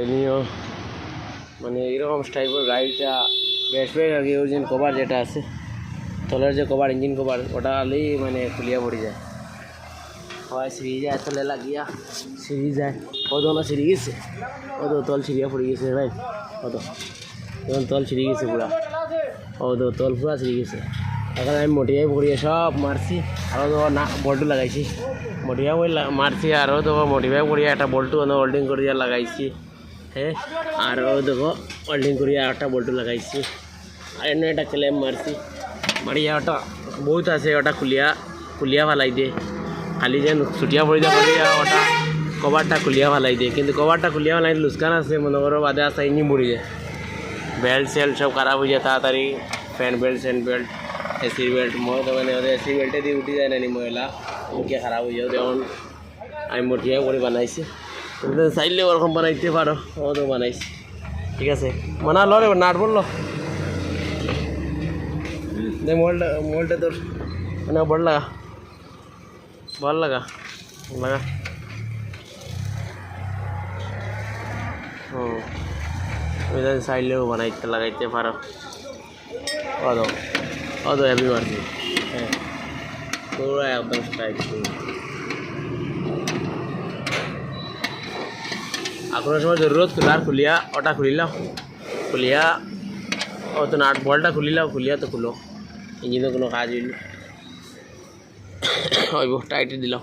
নিও মানে এরকম টাইপের গাড়িটা ব্যাশব্যাগ আগে ওই যে কভার যেটা আছে তলের যে কভার ইঞ্জিন কভার ওটা আলেই মানে খুলিয়া পড়ে যায় হয় সিঁড়ি যায় তলে লাগিয়া সিঁড়ি যায় কত না সিঁড়ি গেছে কত তল ছিঁড়িয়া পড়ে গেছে ভাই কত তখন তল ছিঁড়ে গেছে পুরা তো তল পুরা ছিঁড়ে গেছে এখন আমি মটিয়াই পড়িয়ে সব মারছি আরও তো না বল্টু লাগাইছি মটিয়া বই মারছি আরও তো মোটিভাই পড়িয়া একটা বল্টু হোল্ডিং করিয়া লাগাইছি হ্যাঁ আরও দেখো হোল্ডিং করিয়া একটা বল্টু লাগাইছি আর এমনি একটা ক্লেম মারছি মারিয়া ওটা বহুত আছে ওটা খুলিয়া ফালাই দিয়ে খালি যেন ছুটিয়া পড়ে যা পড়িয়া ওটা কভারটা খুলিয়া ফালাই দিয়ে কিন্তু কভারটা খুলিয়া ফালাই লুস্কান আছে মনে করো বাদে আসা ইঞ্জিন পড়ে যায় বেল্ট সেল্ট সব খারাপ হয়ে যায় তাড়াতাড়ি ফ্যান বেল্ট সেন বেল্ট এসির বেল্ট মই তো মানে ওদের এসি বেল্টে দিয়ে উঠে যায় না নি ময়লা মুখে খারাপ হয়ে যাও যেমন আমি মটিয়া করে বানাইছি তুমি চাইলে ওরকম বানাইতে পারো ও তো বানাইছি ঠিক আছে মানা লো রে নাট বললো দে মোলটা তোর মানে বড় লাগা ভাল লাগা লাগা তুমি চাইলেও বানাইতে লাগাইতে পারো অত হ্যাপি মারছি হ্যাঁ পুরো একদম স্ট্রাইক আপনার সময় জরুরত খুলার খুলিয়া ওটা খুলিলাম খুলিয়া ও তো নাট বলটা খুলিলাম খুলিয়া তো খুলো ইঞ্জিনে কোনো কাজ হইল টাইটে দিলাম